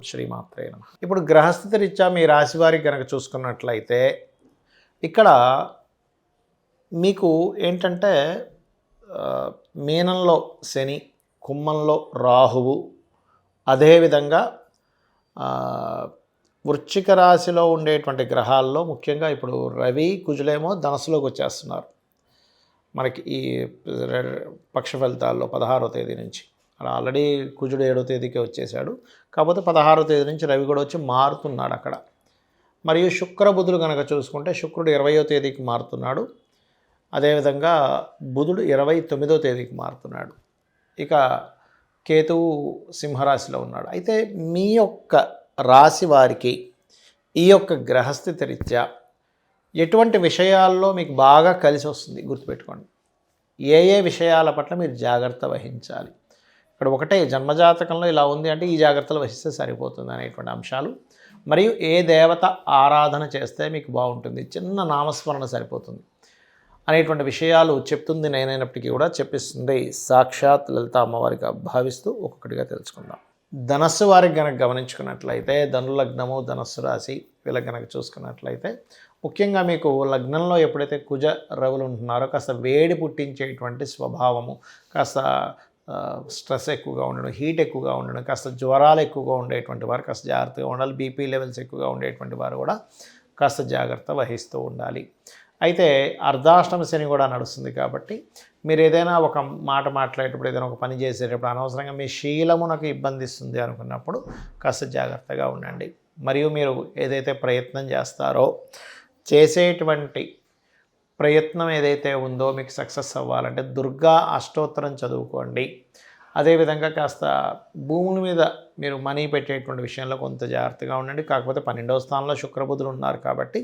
శ్రీమాత్రే నమః. ఇప్పుడు గ్రహస్థితి రీత్యా మీ రాశి వారికి కనుక చూసుకున్నట్లయితే ఇక్కడ మీకు ఏంటంటే మీనంలో శని, కుంభంలో రాహువు, అదేవిధంగా వృశ్చిక రాశిలో ఉండేటువంటి గ్రహాల్లో ముఖ్యంగా ఇప్పుడు రవి, కుజులేమో ధనస్సులోకి వచ్చేస్తున్నారు మనకి ఈ పక్ష ఫలితాల్లో 16వ తేదీ నుంచి. అలా ఆల్రెడీ కుజుడు 7వ తేదీకే వచ్చేసాడు, కాకపోతే 16వ తేదీ నుంచి రవి కూడా వచ్చి మారుతున్నాడు అక్కడ. మరియు శుక్ర బుధులు కనుక చూసుకుంటే శుక్రుడు 20వ తేదీకి మారుతున్నాడు, అదేవిధంగా బుధుడు 29వ తేదీకి మారుతున్నాడు. ఇక కేతువు సింహరాశిలో ఉన్నాడు. అయితే మీ యొక్క రాశి వారికి ఈ యొక్క గ్రహస్థితి రీత్యా ఎటువంటి విషయాల్లో మీకు బాగా కలిసి వస్తుంది గుర్తుపెట్టుకోండి. ఏ ఏ విషయాల పట్ల మీరు జాగ్రత్త వహించాలి. ఇక్కడ ఒకటే జన్మజాతకంలో ఇలా ఉంది అంటే ఈ జాగ్రత్తలు వహిస్తే సరిపోతుంది అనేటువంటి అంశాలు. మరియు ఏ దేవత ఆరాధన చేస్తే మీకు బాగుంటుంది, చిన్న నామస్మరణ సరిపోతుంది అనేటువంటి విషయాలు చెప్తుంది నేనైనప్పటికీ కూడా చెప్పిస్తుంది సాక్షాత్ లలిత అమ్మవారిగా భావిస్తూ ఒక్కొక్కటిగా తెలుసుకుందాం. ధనస్సు వారికి కనుక గమనించుకున్నట్లయితే ధనులగ్నము, ధనస్సు రాశి వీళ్ళకి కనుక చూసుకున్నట్లయితే ముఖ్యంగా మీకు లగ్నంలో ఎప్పుడైతే కుజ రవులు ఉంటున్నారో కాస్త వేడి పుట్టించేటువంటి స్వభావము, కాస్త స్ట్రెస్ ఎక్కువగా ఉండడం, హీట్ ఎక్కువగా ఉండడం, కాస్త జ్వరాలు ఎక్కువగా ఉండేటువంటి వారు కాస్త జాగ్రత్తగా ఉండాలి. బీపీ లెవెల్స్ ఎక్కువగా ఉండేటువంటి వారు కూడా కాస్త జాగ్రత్త వహిస్తూ ఉండాలి. అయితే అర్ధాష్టమ శని కూడా నడుస్తుంది కాబట్టి మీరు ఏదైనా ఒక మాట మాట్లాడేటప్పుడు, ఏదైనా ఒక పని చేసేటప్పుడు అనవసరంగా మీ శీలమునకు ఇబ్బంది ఇస్తుంది అనుకున్నప్పుడు కాస్త జాగ్రత్తగా ఉండండి. మరియు మీరు ఏదైతే ప్రయత్నం చేస్తారో చేసేటువంటి ప్రయత్నం ఏదైతే ఉందో మీకు సక్సెస్ అవ్వాలంటే దుర్గా అష్టోత్తరం చదువుకోండి. అదేవిధంగా కాస్త భూముల మీద మీరు మనీ పెట్టేటువంటి విషయంలో కొంత జాగ్రత్తగా ఉండండి. కాకపోతే 12వ స్థానంలో శుక్రబుధులు ఉన్నారు కాబట్టి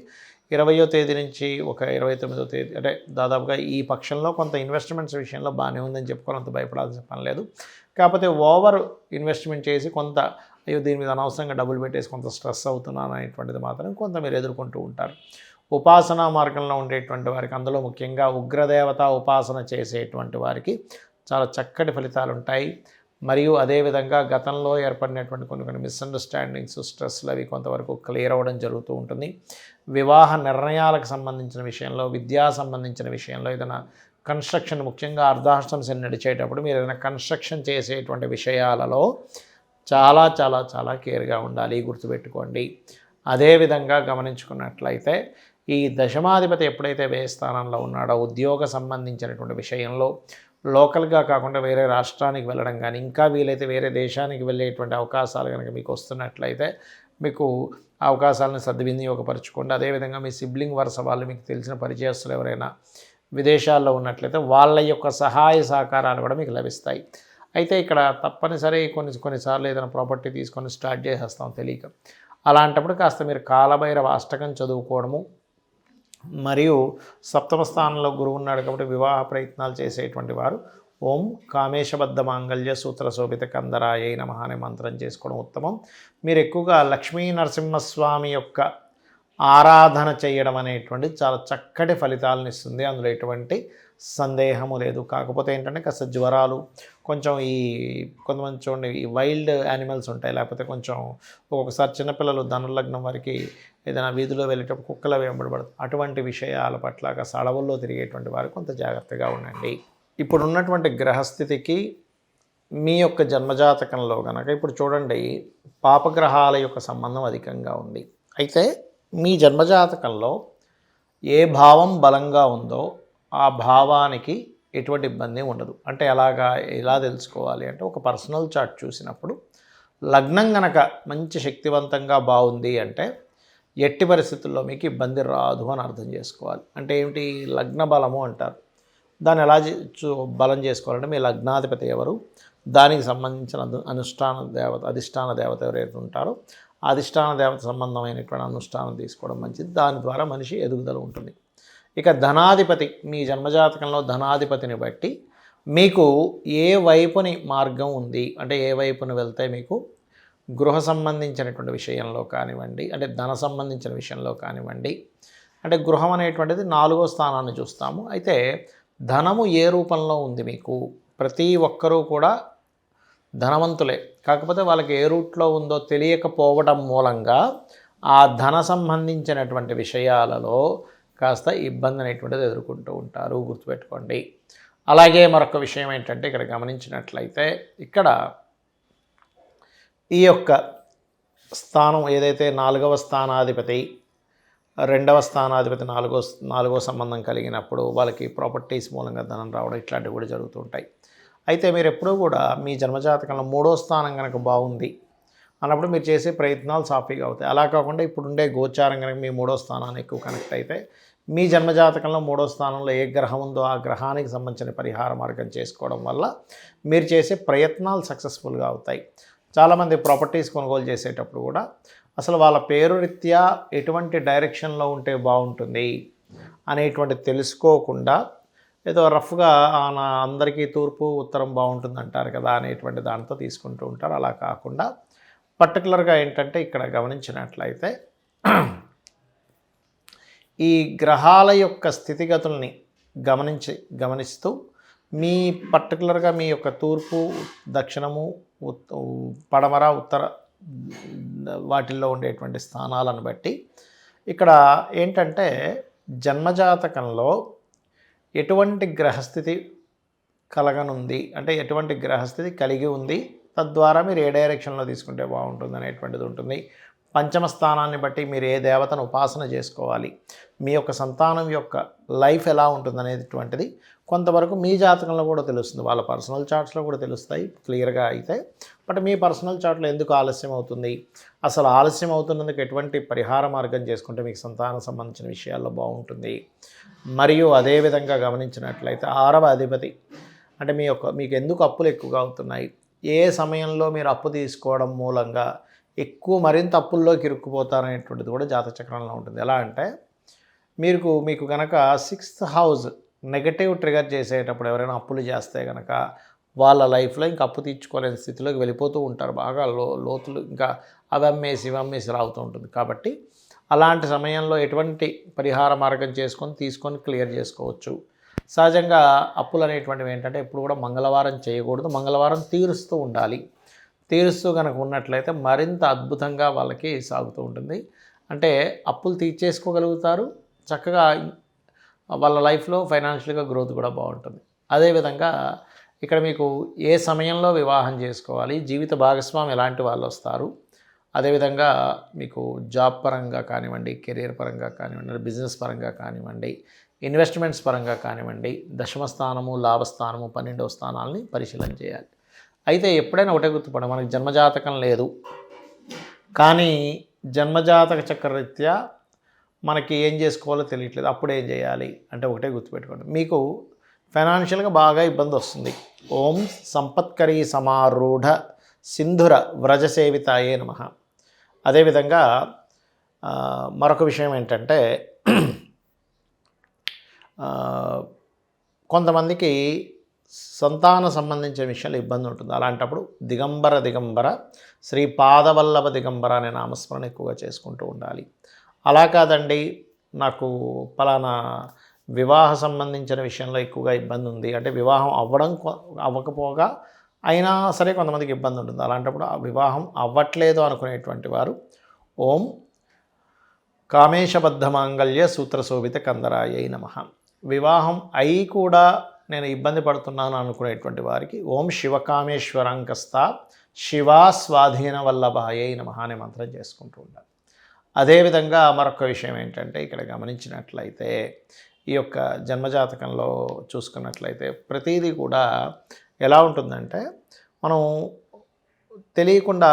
20వ తేదీ నుంచి ఒక 29వ తేదీ అంటే దాదాపుగా ఈ పక్షంలో కొంత ఇన్వెస్ట్మెంట్స్ విషయంలో బాగానే ఉందని చెప్పుకోవాలి, అంత భయపడాల్సిన పని లేదు. కాకపోతే ఓవర్ ఇన్వెస్ట్మెంట్ చేసి కొంత అయ్యో దీని మీద అనవసరంగా డబ్బులు పెట్టేసి కొంత స్ట్రెస్ అవుతున్నాను అనేటువంటిది మాత్రం కొంత మీరు ఎదుర్కొంటూ ఉంటారు. ఉపాసనా మార్గంలో ఉండేటువంటి వారికి, అందులో ముఖ్యంగా ఉగ్రదేవత ఉపాసన చేసేటువంటి వారికి చాలా చక్కటి ఫలితాలు ఉంటాయి. మరియు అదేవిధంగా గతంలో ఏర్పడినటువంటి కొన్ని మిస్అండర్స్టాండింగ్స్, స్ట్రెస్లు అవి కొంతవరకు క్లియర్ అవ్వడం జరుగుతూ ఉంటుంది. వివాహ నిర్ణయాలకు సంబంధించిన విషయంలో, విద్యా సంబంధించిన విషయంలో, ఏదైనా కన్స్ట్రక్షన్, ముఖ్యంగా అర్ధాష్టమ శని నడిచేటప్పుడు మీరు ఏదైనా కన్స్ట్రక్షన్ చేసేటువంటి విషయాలలో చాలా చాలా చాలా కేర్గా ఉండాలి, గుర్తుపెట్టుకోండి. అదేవిధంగా గమనించుకున్నట్లయితే ఈ దశమాధిపతి ఎప్పుడైతే వ్యయ స్థానంలో ఉన్నాడో ఉద్యోగ సంబంధించినటువంటి విషయంలో లోకల్గా కాకుండా వేరే రాష్ట్రానికి వెళ్ళడం కానీ, ఇంకా వీలైతే వేరే దేశానికి వెళ్ళేటువంటి అవకాశాలు కనుక మీకు వస్తున్నట్లయితే మీకు అవకాశాలను సద్వినియోగపరచుకోండి. అదేవిధంగా మీ సిబ్లింగ్ వరుస వాళ్ళు, మీకు తెలిసిన పరిచయస్తులు ఎవరైనా విదేశాల్లో ఉన్నట్లయితే వాళ్ళ యొక్క సహాయ సహకారాలు కూడా మీకు లభిస్తాయి. అయితే ఇక్కడ తప్పనిసరి కొన్నిసార్లు ఏదైనా ప్రాపర్టీ తీసుకొని స్టార్ట్ చేసేస్తాం తెలియక. అలాంటప్పుడు కాస్త మీరు కాలభైరవ అష్టకం చదువుకోవడము, మరియు సప్తమ స్థానంలో గురువు ఉన్నాడు కాబట్టి వివాహ ప్రయత్నాలు చేసేటువంటి వారు ఓం కామేశబద్ధ మాంగళ్య సూత్ర శోభిత కందరాయ నమః అనే మంత్రం చేసుకోవడం ఉత్తమం. మీరు ఎక్కువగా లక్ష్మీ నరసింహస్వామి యొక్క ఆరాధన చేయడం అనేటువంటిది చాలా చక్కటి ఫలితాలను ఇస్తుంది, అందులో ఎటువంటి సందేహము లేదు. కాకపోతే ఏంటంటే కాస్త జ్వరాలు, కొంచెం ఈ కొంతమంది చూడండి ఈ వైల్డ్ యానిమల్స్ ఉంటాయి, లేకపోతే కొంచెం ఒక్కొక్కసారి చిన్నపిల్లలు ధనుర్లగ్నం వారికి ఏదైనా వీధిలో వెళ్ళేటప్పుడు కుక్కలు వెంబడబడతాయి, అటువంటి విషయాల పట్ల కాస్త అడవుల్లో తిరిగేటువంటి వారు కొంత జాగ్రత్తగా ఉండండి. ఇప్పుడు ఉన్నటువంటి గ్రహస్థితికి మీ యొక్క జన్మజాతకంలో కనుక ఇప్పుడు చూడండి పాపగ్రహాల యొక్క సంబంధం అధికంగా ఉంది. అయితే మీ జన్మజాతకంలో ఏ భావం బలంగా ఉందో ఆ భావానికి ఎటువంటి ఇబ్బంది ఉండదు. అంటే ఎలా తెలుసుకోవాలి అంటే ఒక పర్సనల్ చార్ట్ చూసినప్పుడు లగ్నం కనుక మంచి శక్తివంతంగా బాగుంది అంటే ఎట్టి పరిస్థితుల్లో మీకు ఇబ్బంది రాదు అని అర్థం చేసుకోవాలి. అంటే ఏమిటి, లగ్న బలము అంటారు. దాన్ని ఎలా బలం చేసుకోవాలంటే మీ లగ్నాధిపతి ఎవరు, దానికి సంబంధించిన అధిష్టాన దేవత ఎవరైతే ఉంటారో అధిష్టాన దేవత సంబంధమైనటువంటి అనుష్ఠానం తీసుకోవడం మంచిది. దాని ద్వారా మనిషి ఎదుగుదల ఉంటుంది. ఇక ధనాధిపతి, మీ జన్మజాతకంలో ధనాధిపతిని బట్టి మీకు ఏ వైపుని మార్గం ఉంది అంటే ఏ వైపుని వెళ్తే మీకు గృహ సంబంధించినటువంటి విషయంలో కానివ్వండి, అంటే ధన సంబంధించిన విషయంలో కానివ్వండి, అంటే గృహం అనేటువంటిది 4వ స్థానాన్ని చూస్తాము. అయితే ధనము ఏ రూపంలో ఉంది మీకు, ప్రతి ఒక్కరూ కూడా ధనవంతులే, కాకపోతే వాళ్ళకి ఏ రూట్లో ఉందో తెలియకపోవడం మూలంగా ఆ ధన సంబంధించినటువంటి విషయాలలో కాస్త ఇబ్బంది అనేటువంటిది ఎదుర్కొంటూ ఉంటారు, గుర్తుపెట్టుకోండి. అలాగే మరొక విషయం ఏంటంటే ఇక్కడ గమనించినట్లయితే ఇక్కడ ఈ యొక్క స్థానం ఏదైతే 4వ స్థానాధిపతి 2వ స్థానాధిపతి నాలుగో సంబంధం కలిగినప్పుడు వాళ్ళకి ప్రాపర్టీస్ మూలంగా ధనం రావడం ఇట్లాంటివి కూడా జరుగుతుంటాయి. అయితే మీరు ఎప్పుడూ కూడా మీ జన్మజాతకంలో 3వ స్థానం కనుక బాగుంది అన్నప్పుడు మీరు చేసే ప్రయత్నాలు సాఫీగా అవుతాయి. అలా కాకుండా ఇప్పుడుండే గోచారం కనుక మీ 3వ స్థానాన్ని ఎక్కువ కనెక్ట్ అయితే మీ జన్మజాతకంలో 3వ స్థానంలో ఏ గ్రహం ఉందో ఆ గ్రహానికి సంబంధించిన పరిహార మార్గం చేసుకోవడం వల్ల మీరు చేసే ప్రయత్నాలు సక్సెస్ఫుల్గా అవుతాయి. చాలామంది ప్రాపర్టీస్ కొనుగోలు చేసేటప్పుడు కూడా అసలు వాళ్ళ పేరు రీత్యా ఎటువంటి డైరెక్షన్లో ఉంటే బాగుంటుంది అనేటువంటి తెలుసుకోకుండా ఏదో రఫ్గా నా అందరికీ తూర్పు ఉత్తరం బాగుంటుంది అంటారు కదా అనేటువంటి దాంతో తీసుకుంటూ ఉంటారు. అలా కాకుండా పర్టికులర్గా ఏంటంటే ఇక్కడ గమనించినట్లయితే ఈ గ్రహాల యొక్క స్థితిగతుల్ని గమనిస్తూ మీ పర్టికులర్గా మీ యొక్క తూర్పు దక్షిణము పడమర ఉత్తర వాటిల్లో ఉండేటువంటి స్థానాలను బట్టి ఇక్కడ ఏంటంటే జన్మజాతకంలో ఎటువంటి గ్రహస్థితి కలగనుంది అంటే ఎటువంటి గ్రహస్థితి కలిగి ఉంది, తద్వారా మీరు ఏ డైరెక్షన్లో తీసుకుంటే బాగుంటుంది అనేటువంటిది ఉంటుంది. పంచమ స్థానాన్ని బట్టి మీరు ఏ దేవతను ఉపాసన చేసుకోవాలి, మీ యొక్క సంతానం యొక్క లైఫ్ ఎలా ఉంటుంది అనేటువంటిది కొంతవరకు మీ జాతకంలో కూడా తెలుస్తుంది, వాళ్ళ పర్సనల్ చార్ట్స్లో కూడా తెలుస్తాయి క్లియర్గా అయితే. బట్ మీ పర్సనల్ చార్ట్లో ఎందుకు ఆలస్యం అవుతుంది, అసలు ఆలస్యం అవుతున్నందుకు ఎటువంటి పరిహార మార్గం చేసుకుంటే మీకు సంతానం సంబంధించిన విషయాల్లో బాగుంటుంది. మరియు అదేవిధంగా గమనించినట్లయితే 6వ అధిపతి అంటే మీకు ఎందుకు అప్పులు ఎక్కువగా అవుతున్నాయి, ఏ సమయంలో మీరు అప్పు తీసుకోవడం మూలంగా మరింత అప్పుల్లోకి ఇరుక్కుపోతారనేటువంటిది కూడా జాతక చక్రంలో ఉంటుంది. ఎలా అంటే మీకు కనుక 6th హౌస్ నెగటివ్ ట్రిగర్ చేసేటప్పుడు ఎవరైనా అప్పులు చేస్తే కనుక వాళ్ళ లైఫ్లో ఇంకా అప్పు తీర్చుకోలేని స్థితిలోకి వెళ్ళిపోతూ ఉంటారు. బాగా లోతులు ఇంకా ఇవమ్మేసి రావుతూ ఉంటుంది. కాబట్టి అలాంటి సమయంలో ఎటువంటి పరిహార మార్గం తీసుకొని క్లియర్ చేసుకోవచ్చు. సహజంగా అప్పులు అనేటువంటివి ఏంటంటే ఎప్పుడు కూడా మంగళవారం చేయకూడదు, మంగళవారం తీరుస్తూ ఉండాలి. తీరుస్తూ కనుక ఉన్నట్లయితే మరింత అద్భుతంగా వాళ్ళకి సాగుతూ ఉంటుంది. అంటే అప్పులు తీర్చేసుకోగలుగుతారు, చక్కగా వాళ్ళ లైఫ్లో ఫైనాన్షియల్గా గ్రోత్ కూడా బాగుంటుంది. అదేవిధంగా ఇక్కడ మీకు ఏ సమయంలో వివాహం చేసుకోవాలి, జీవిత భాగస్వామి ఎలాంటి వాళ్ళు వస్తారు, అదేవిధంగా మీకు జాబ్ పరంగా కానివ్వండి, కెరీర్ పరంగా కానివ్వండి, బిజినెస్ పరంగా కానివ్వండి, ఇన్వెస్ట్మెంట్స్ పరంగా కానివ్వండి, దశమ స్థానము, లాభస్థానము, 12వ స్థానాలని పరిశీలన చేయాలి. అయితే ఎప్పుడైనా ఒకటే గుర్తుపడ, మనకి జన్మజాతకం లేదు కానీ జన్మజాతక చక్రరీత్యా మనకి ఏం చేసుకోవాలో తెలియట్లేదు, అప్పుడు ఏం చేయాలి అంటే ఒకటే గుర్తుపెట్టుకోండి, మీకు ఫైనాన్షియల్గా బాగా ఇబ్బంది వస్తుంది. ఓం సంపత్కరీ సమారూఢ సింధుర వ్రజసేవితాయే నమః. అదేవిధంగా మరొక విషయం ఏంటంటే కొంతమందికి సంతాన సంబంధించిన విషయాలు ఇబ్బంది ఉంటుంది. అలాంటప్పుడు దిగంబర శ్రీ పాదవల్లభ దిగంబర అనే నామస్మరణ ఎక్కువగా చేసుకుంటూ ఉండాలి. అలా కాదండి నాకు పలానా వివాహ సంబంధించిన విషయంలో ఎక్కువగా ఇబ్బంది ఉంది అంటే వివాహం అవ్వకపోగా అయినా సరే కొంతమందికి ఇబ్బంది ఉంటుంది. అలాంటప్పుడు ఆ వివాహం అవ్వట్లేదు అనుకునేటువంటి వారు ఓం కామేశబద్ధ మాంగళ్య సూత్రశోభిత కందరాయై నమః. వివాహం అయి కూడా నేను ఇబ్బంది పడుతున్నాను అనుకునేటువంటి వారికి ఓం శివకామేశ్వరాంకస్త శివా స్వాధీన వల్లభాయై నమః అనే మంత్రం చేసుకుంటూ ఉండాలి. అదేవిధంగా మరొక విషయం ఏంటంటే ఇక్కడ గమనించినట్లయితే ఈ యొక్క జన్మజాతకంలో చూసుకున్నట్లయితే ప్రతిదీ కూడా ఎలా ఉంటుందంటే మనం తెలియకుండా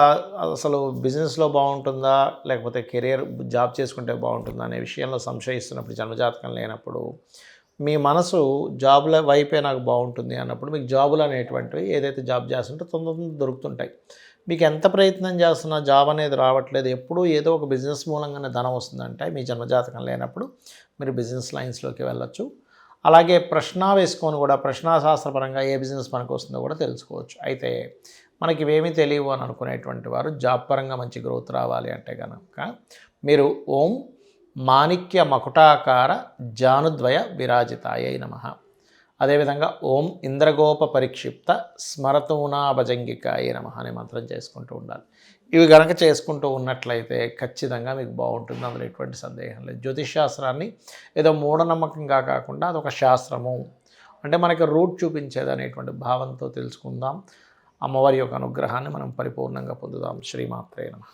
అసలు బిజినెస్లో బాగుంటుందా లేకపోతే కెరియర్ జాబ్ చేసుకుంటే బాగుంటుందా అనే విషయంలో సంశయిస్తున్నప్పుడు జన్మజాతకం లేనప్పుడు మీ మనసు జాబుల వైపే నాకు బాగుంటుంది అన్నప్పుడు మీకు జాబులు అనేటువంటివి ఏదైతే జాబ్ చేస్తుంటే తొందరగా దొరుకుతుంటాయి. మీకు ఎంత ప్రయత్నం చేస్తున్నా జాబ్ అనేది రావట్లేదు, ఎప్పుడూ ఏదో ఒక బిజినెస్ మూలంగానే ధనం వస్తుందంటే మీ జన్మజాతకం లేనప్పుడు మీరు బిజినెస్ లైన్స్లోకి వెళ్ళొచ్చు. అలాగే ప్రశ్న వేసుకొని కూడా ప్రశ్నాశాస్త్రపరంగా ఏ బిజినెస్ మనకు వస్తుందో కూడా తెలుసుకోవచ్చు. అయితే మనకి ఇవేమీ తెలియవు అని అనుకునేటువంటి వారు జాబ్ పరంగా మంచి గ్రోత్ రావాలి అంటే కనుక మీరు ఓం మాణిక్య మకుటాకార జానుద్వయ విరాజితాయై నమః. అదేవిధంగా ఓం ఇంద్రగోప పరిక్షిప్త స్మరతూనా భజంగికాయ నమః అనే మంత్రం చేసుకుంటూ ఉండాలి. ఇవి గనక చేసుకుంటూ ఉన్నట్లయితే ఖచ్చితంగా మీకు బాగుంటుంది. అందులో ఎటువంటి సందేహం లేదు. జ్యోతిష్ శాస్త్రాన్ని ఏదో మూఢనమ్మకంగా కాకుండా అదొక శాస్త్రము, అంటే మనకి రూట్ చూపించేది అనేటువంటి భావంతో తెలుసుకుందాం. అమ్మవారి యొక్క అనుగ్రహాన్ని మనం పరిపూర్ణంగా పొందుదాం. శ్రీమాత్రే నమః.